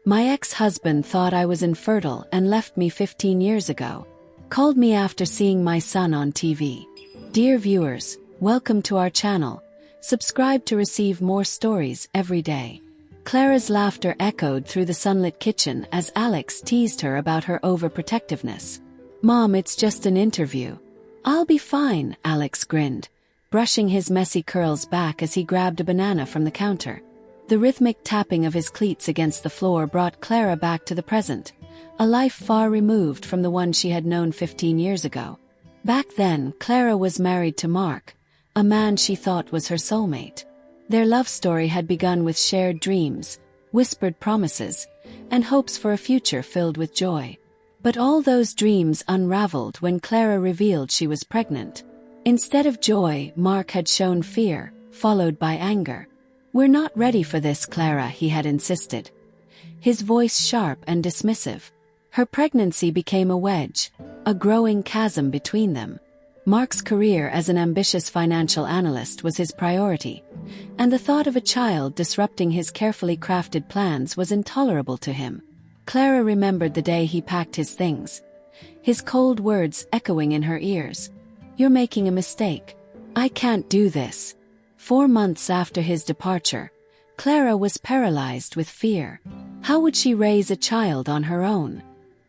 My ex-husband thought I was infertile and left me 15 years ago. Called me after seeing my son on TV. Dear viewers, welcome to our channel. Subscribe to receive more stories every day. Clara's laughter echoed through the sunlit kitchen as Alex teased her about her overprotectiveness. Mom, it's just an interview. I'll be fine, Alex grinned, brushing his messy curls back as he grabbed a banana from the counter. The rhythmic tapping of his cleats against the floor brought Clara back to the present, a life far removed from the one she had known 15 years ago. Back then, Clara was married to Mark, a man she thought was her soulmate. Their love story had begun with shared dreams, whispered promises, and hopes for a future filled with joy. But all those dreams unraveled when Clara revealed she was pregnant. Instead of joy, Mark had shown fear, followed by anger. "We're not ready for this, Clara," he had insisted, his voice sharp and dismissive. Her pregnancy became a wedge, a growing chasm between them. Mark's career as an ambitious financial analyst was his priority, and the thought of a child disrupting his carefully crafted plans was intolerable to him. Clara remembered the day he packed his things, his cold words echoing in her ears. "You're making a mistake. I can't do this." 4 months after his departure, Clara was paralyzed with fear. How would she raise a child on her own?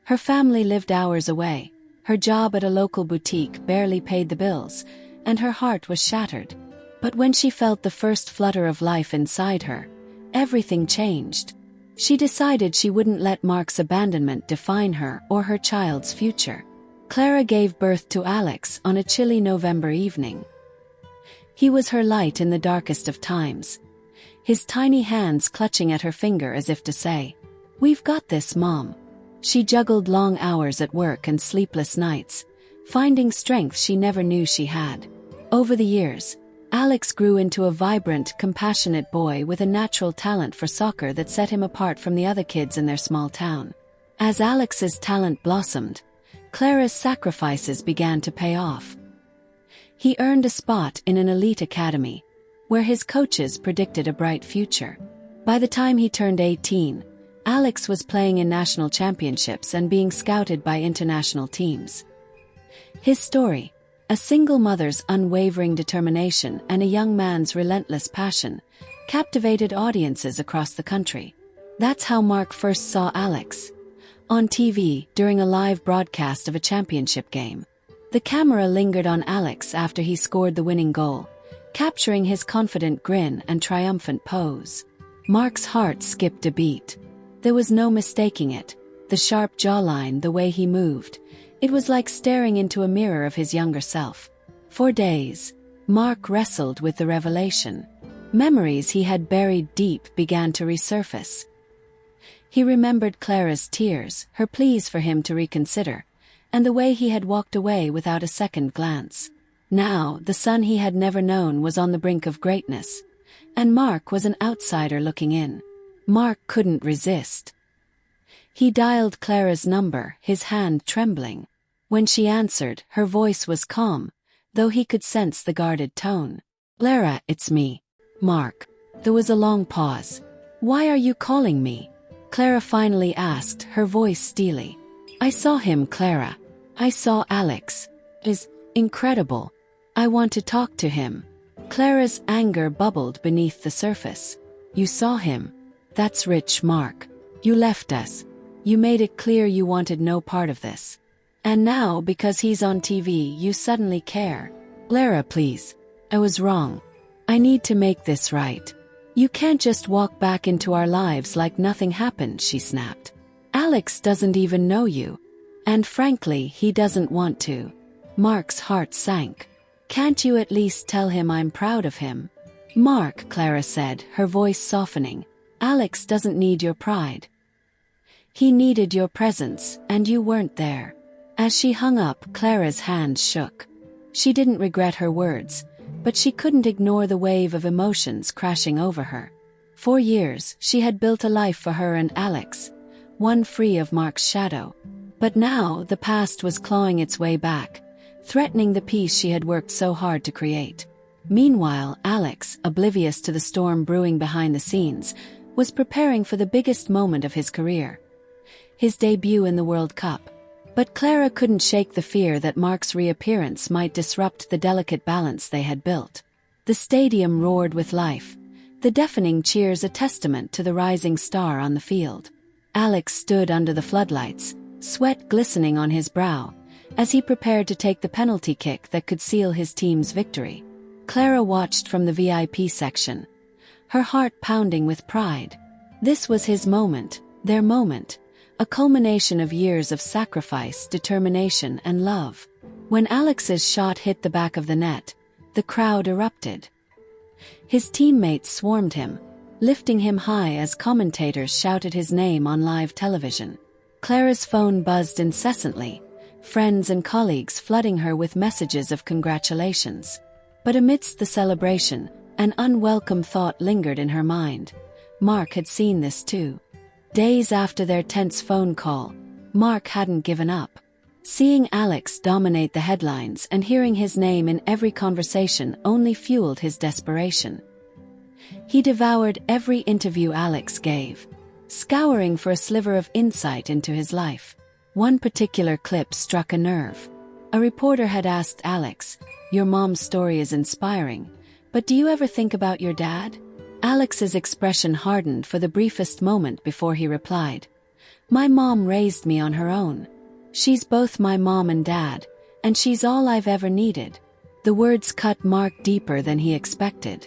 Her family lived hours away. Her job at a local boutique barely paid the bills, and her heart was shattered. But when she felt the first flutter of life inside her, everything changed. She decided she wouldn't let Mark's abandonment define her or her child's future. Clara gave birth to Alex on a chilly November evening. He was her light in the darkest of times, his tiny hands clutching at her finger as if to say, "We've got this, Mom." She juggled long hours at work and sleepless nights, finding strength she never knew she had. Over the years, Alex grew into a vibrant, compassionate boy with a natural talent for soccer that set him apart from the other kids in their small town. As Alex's talent blossomed, Clara's sacrifices began to pay off. He earned a spot in an elite academy, where his coaches predicted a bright future. By the time he turned 18, Alex was playing in national championships and being scouted by international teams. His story, a single mother's unwavering determination and a young man's relentless passion, captivated audiences across the country. That's how Mark first saw Alex, on TV during a live broadcast of a championship game. The camera lingered on Alex after he scored the winning goal, capturing his confident grin and triumphant pose. Mark's heart skipped a beat. There was no mistaking it. The sharp jawline, the way he moved. It was like staring into a mirror of his younger self. For days, Mark wrestled with the revelation. Memories he had buried deep began to resurface. He remembered Clara's tears, her pleas for him to reconsider, and the way he had walked away without a second glance. Now, the son he had never known was on the brink of greatness, and Mark was an outsider looking in. Mark couldn't resist. He dialed Clara's number, his hand trembling. When she answered, her voice was calm, though he could sense the guarded tone. "Clara, it's me, Mark." There was a long pause. "Why are you calling me?" Clara finally asked, her voice steely. "I saw him, Clara. I saw Alex. Is incredible. I want to talk to him." Clara's anger bubbled beneath the surface. "You saw him? That's rich, Mark. You left us. You made it clear you wanted no part of this. And now, because he's on TV, you suddenly care. Clara, please. I was wrong. I need to make this right. You can't just walk back into our lives like nothing happened," she snapped. "Alex doesn't even know you. And frankly, he doesn't want to." Mark's heart sank. "Can't you at least tell him I'm proud of him?" "Mark," Clara said, her voice softening, "Alex doesn't need your pride. He needed your presence, and you weren't there." As she hung up, Clara's hands shook. She didn't regret her words, but she couldn't ignore the wave of emotions crashing over her. For years, she had built a life for her and Alex, one free of Mark's shadow. But now, the past was clawing its way back, threatening the peace she had worked so hard to create. Meanwhile, Alex, oblivious to the storm brewing behind the scenes, was preparing for the biggest moment of his career, his debut in the World Cup. But Clara couldn't shake the fear that Mark's reappearance might disrupt the delicate balance they had built. The stadium roared with life, the deafening cheers a testament to the rising star on the field. Alex stood under the floodlights, sweat glistening on his brow, as he prepared to take the penalty kick that could seal his team's victory. Clara watched from the VIP section, her heart pounding with pride. This was his moment, their moment, a culmination of years of sacrifice, determination, and love. When Alex's shot hit the back of the net, the crowd erupted. His teammates swarmed him, lifting him high as commentators shouted his name on live television. Clara's phone buzzed incessantly, friends and colleagues flooding her with messages of congratulations. But amidst the celebration, an unwelcome thought lingered in her mind. Mark had seen this too. Days after their tense phone call, Mark hadn't given up. Seeing Alex dominate the headlines and hearing his name in every conversation only fueled his desperation. He devoured every interview Alex gave, scouring for a sliver of insight into his life. One particular clip struck a nerve. A reporter had asked Alex, "Your mom's story is inspiring, but do you ever think about your dad?" Alex's expression hardened for the briefest moment before he replied, "My mom raised me on her own. She's both my mom and dad, and she's all I've ever needed." The words cut Mark deeper than he expected.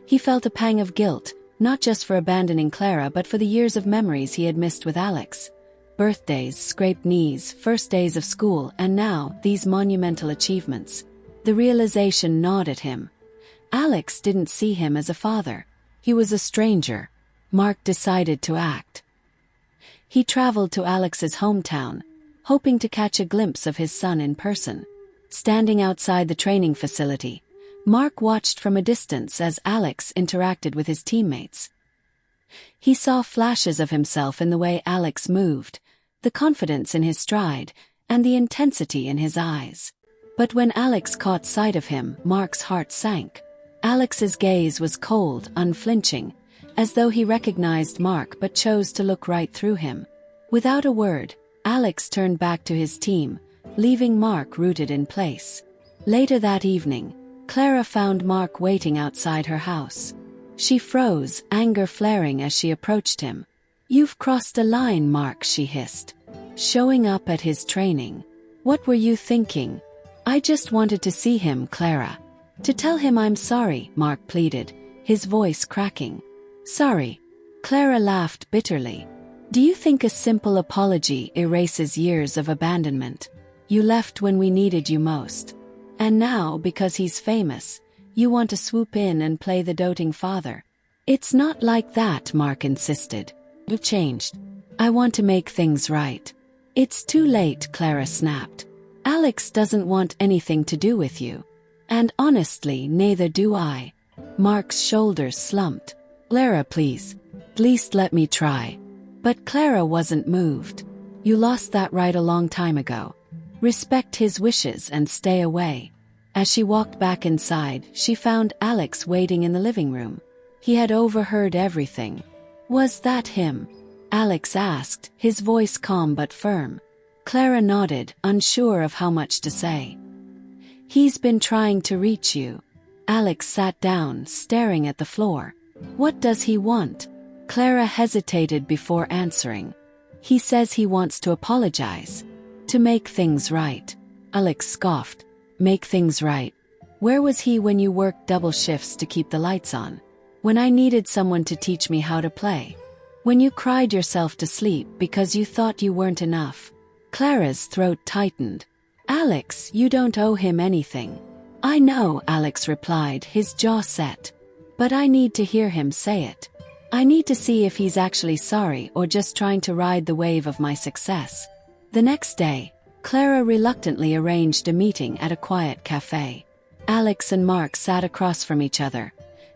He felt a pang of guilt, not just for abandoning Clara but for the years of memories he had missed with Alex. Birthdays, scraped knees, first days of school, and now, these monumental achievements. The realization gnawed at him. Alex didn't see him as a father. He was a stranger. Mark decided to act. He traveled to Alex's hometown, hoping to catch a glimpse of his son in person. Standing outside the training facility, Mark watched from a distance as Alex interacted with his teammates. He saw flashes of himself in the way Alex moved, the confidence in his stride, and the intensity in his eyes. But when Alex caught sight of him, Mark's heart sank. Alex's gaze was cold, unflinching, as though he recognized Mark but chose to look right through him. Without a word, Alex turned back to his team, leaving Mark rooted in place. Later that evening, Clara found Mark waiting outside her house. She froze, anger flaring as she approached him. "You've crossed a line, Mark," she hissed. "Showing up at his training. What were you thinking?" "I just wanted to see him, Clara. To tell him I'm sorry," Mark pleaded, his voice cracking. "Sorry?" Clara laughed bitterly. "Do you think a simple apology erases years of abandonment? You left when we needed you most. And now, because he's famous, you want to swoop in and play the doting father." "It's not like that," Mark insisted. "You've changed. I want to make things right." "It's too late," Clara snapped. "Alex doesn't want anything to do with you. And honestly, neither do I." Mark's shoulders slumped. "Clara, please. At least let me try." But Clara wasn't moved. "You lost that right a long time ago. Respect his wishes and stay away." As she walked back inside, she found Alex waiting in the living room. He had overheard everything. "Was that him?" Alex asked, his voice calm but firm. Clara nodded, unsure of how much to say. "He's been trying to reach you." Alex sat down, staring at the floor. "What does he want?" Clara hesitated before answering. "He says he wants to apologize. To make things right." Alex scoffed. "Make things right? Where was he when you worked double shifts to keep the lights on? When I needed someone to teach me how to play? When you cried yourself to sleep because you thought you weren't enough?" Clara's throat tightened. "Alex, you don't owe him anything." "I know," Alex replied, his jaw set. "But I need to hear him say it. I need to see if he's actually sorry or just trying to ride the wave of my success." The next day, Clara reluctantly arranged a meeting at a quiet cafe. Alex and Mark sat across from each other,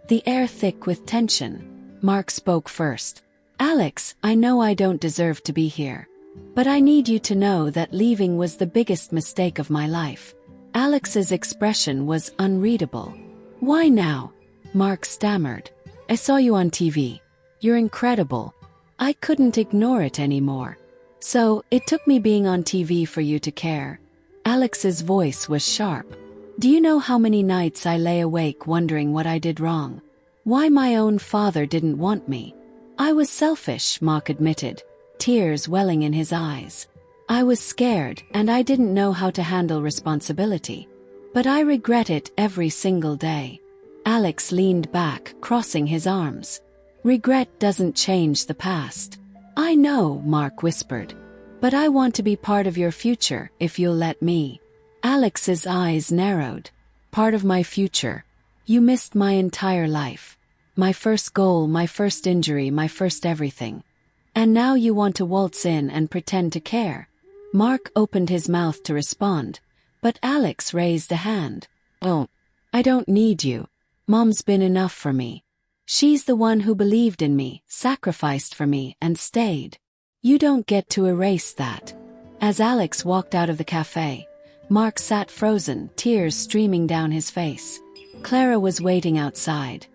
the air thick with tension. Mark spoke first. "Alex, I know I don't deserve to be here. But I need you to know that leaving was the biggest mistake of my life." Alex's expression was unreadable. "Why now?" Mark stammered. "I saw you on TV. You're incredible. I couldn't ignore it anymore. So, it took me being on TV for you to care. Alex's voice was sharp. Do you know how many nights I lay awake wondering what I did wrong? Why my own father didn't want me? I was selfish, Mark admitted, tears welling in his eyes. I was scared, and I didn't know how to handle responsibility. But I regret it every single day. Alex leaned back, crossing his arms. Regret doesn't change the past. I know, Mark whispered. But I want to be part of your future, if you'll let me. Alex's eyes narrowed. Part of my future. You missed my entire life. My first goal, my first injury, my first everything. And now you want to waltz in and pretend to care. Mark opened his mouth to respond, but Alex raised a hand. Oh, I don't need you. Mom's been enough for me. She's the one who believed in me, sacrificed for me, and stayed. You don't get to erase that. As Alex walked out of the cafe, Mark sat frozen, tears streaming down his face. Clara was waiting outside.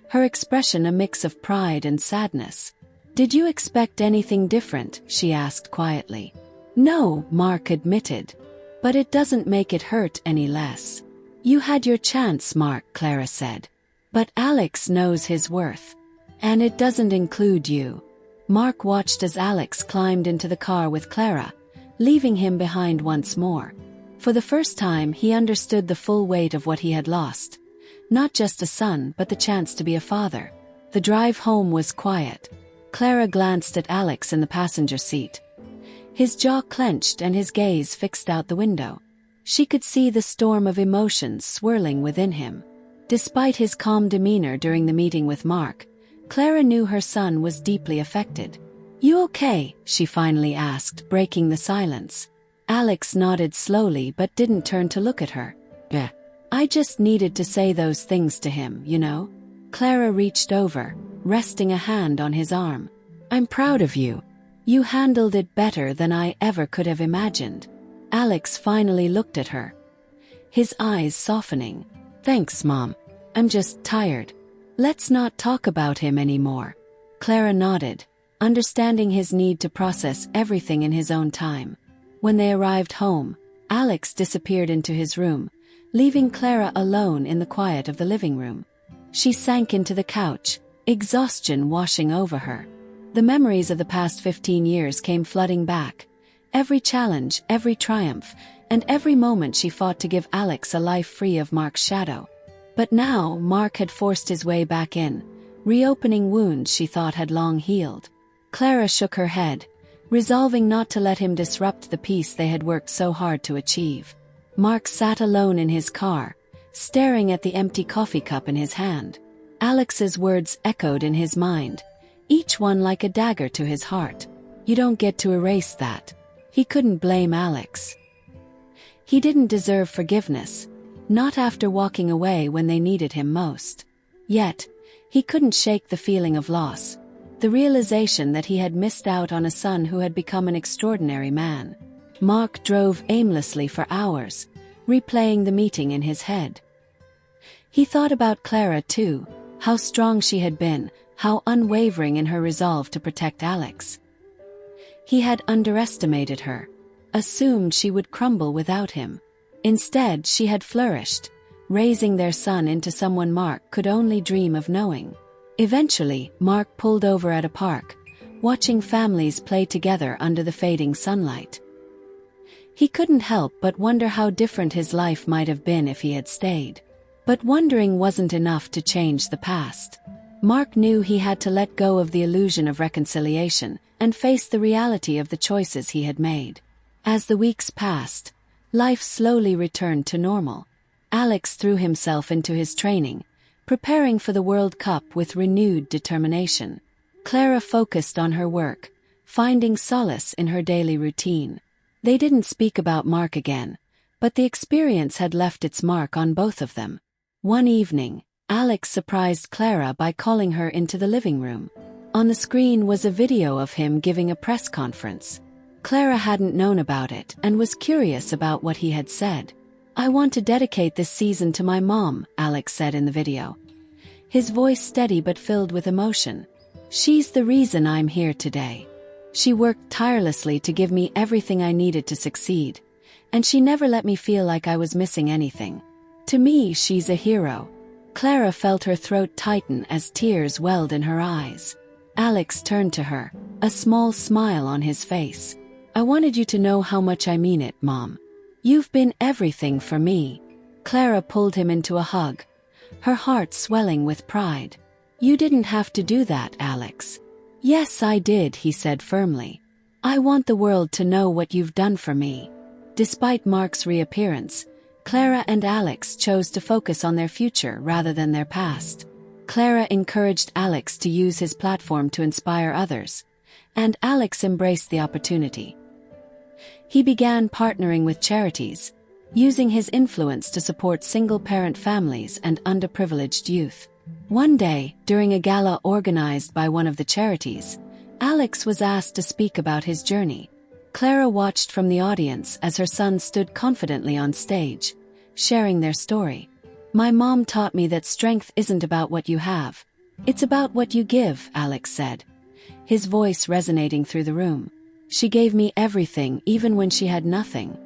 Her expression a mix of pride and sadness. Did you expect anything different? She asked quietly. No, Mark admitted. But it doesn't make it hurt any less. You had your chance, Mark, Clara said. But Alex knows his worth. And it doesn't include you. Mark watched as Alex climbed into the car with Clara, leaving him behind once more. For the first time, he understood the full weight of what he had lost. Not just a son, but the chance to be a father. The drive home was quiet. Clara glanced at Alex in the passenger seat. His jaw clenched and his gaze fixed out the window. She could see the storm of emotions swirling within him. Despite his calm demeanor during the meeting with Mark, Clara knew her son was deeply affected. You okay? She finally asked, breaking the silence. Alex nodded slowly but didn't turn to look at her. Yeah. I just needed to say those things to him, you know? Clara reached over, resting a hand on his arm. I'm proud of you. You handled it better than I ever could have imagined. Alex finally looked at her, his eyes softening. Thanks, Mom. I'm just tired. Let's not talk about him anymore. Clara nodded, understanding his need to process everything in his own time. When they arrived home, Alex disappeared into his room, leaving Clara alone in the quiet of the living room. She sank into the couch, exhaustion washing over her. The memories of the past 15 years came flooding back. Every challenge, every triumph, and every moment she fought to give Alex a life free of Mark's shadow. But now, Mark had forced his way back in, reopening wounds she thought had long healed. Clara shook her head, resolving not to let him disrupt the peace they had worked so hard to achieve. Mark sat alone in his car, staring at the empty coffee cup in his hand. Alex's words echoed in his mind, each one like a dagger to his heart. You don't get to erase that. He couldn't blame Alex. He didn't deserve forgiveness, not after walking away when they needed him most. Yet, he couldn't shake the feeling of loss, the realization that he had missed out on a son who had become an extraordinary man. Mark drove aimlessly for hours, replaying the meeting in his head. He thought about Clara too, how strong she had been, how unwavering in her resolve to protect Alex. He had underestimated her, assumed she would crumble without him. Instead, she had flourished, raising their son into someone Mark could only dream of knowing. Eventually, Mark pulled over at a park, watching families play together under the fading sunlight. He couldn't help but wonder how different his life might have been if he had stayed. But wondering wasn't enough to change the past. Mark knew he had to let go of the illusion of reconciliation and face the reality of the choices he had made. As the weeks passed, life slowly returned to normal. Alex threw himself into his training, preparing for the World Cup with renewed determination. Clara focused on her work, finding solace in her daily routine. They didn't speak about Mark again, but the experience had left its mark on both of them. One evening, Alex surprised Clara by calling her into the living room. On the screen was a video of him giving a press conference. Clara hadn't known about it and was curious about what he had said. I want to dedicate this season to my mom, Alex said in the video. His voice steady but filled with emotion. She's the reason I'm here today. She worked tirelessly to give me everything I needed to succeed, and she never let me feel like I was missing anything. To me, she's a hero." Clara felt her throat tighten as tears welled in her eyes. Alex turned to her, a small smile on his face. "I wanted you to know how much I mean it, Mom. You've been everything for me." Clara pulled him into a hug, her heart swelling with pride. "You didn't have to do that, Alex." "Yes, I did," he said firmly. "I want the world to know what you've done for me." Despite Mark's reappearance, Clara and Alex chose to focus on their future rather than their past. Clara encouraged Alex to use his platform to inspire others, and Alex embraced the opportunity. He began partnering with charities, using his influence to support single-parent families and underprivileged youth. One day, during a gala organized by one of the charities, Alex was asked to speak about his journey. Clara watched from the audience as her son stood confidently on stage, sharing their story. "My mom taught me that strength isn't about what you have. It's about what you give," Alex said, his voice resonating through the room. "She gave me everything even when she had nothing.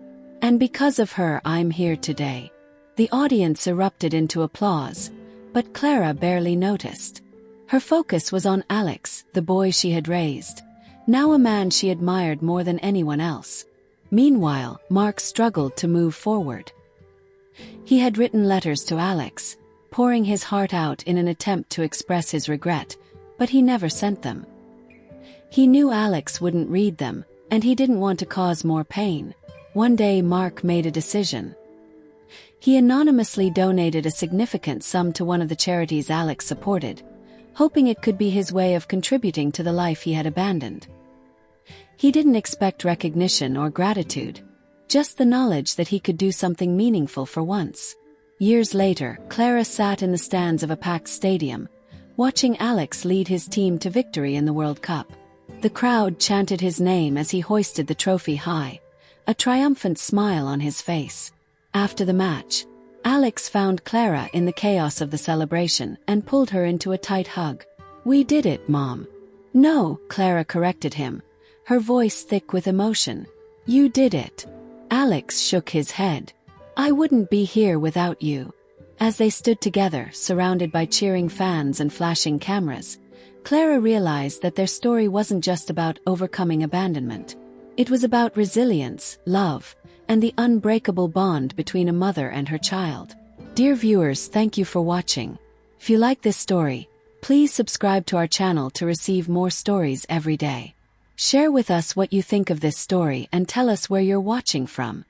And because of her, I'm here today." The audience erupted into applause, but Clara barely noticed. Her focus was on Alex, the boy she had raised, now a man she admired more than anyone else. Meanwhile, Mark struggled to move forward. He had written letters to Alex, pouring his heart out in an attempt to express his regret, but he never sent them. He knew Alex wouldn't read them, and he didn't want to cause more pain. One day Mark made a decision. He anonymously donated a significant sum to one of the charities Alex supported, hoping it could be his way of contributing to the life he had abandoned. He didn't expect recognition or gratitude, just the knowledge that he could do something meaningful for once. Years later, Clara sat in the stands of a packed stadium, watching Alex lead his team to victory in the World Cup. The crowd chanted his name as he hoisted the trophy high, a triumphant smile on his face. After the match, Alex found Clara in the chaos of the celebration and pulled her into a tight hug. "We did it, Mom." "No," Clara corrected him, her voice thick with emotion. "You did it." Alex shook his head. "I wouldn't be here without you." As they stood together, surrounded by cheering fans and flashing cameras, Clara realized that their story wasn't just about overcoming abandonment. It was about resilience, love, and the unbreakable bond between a mother and her child. Dear viewers, thank you for watching. If you like this story, please subscribe to our channel to receive more stories every day. Share with us what you think of this story and tell us where you're watching from.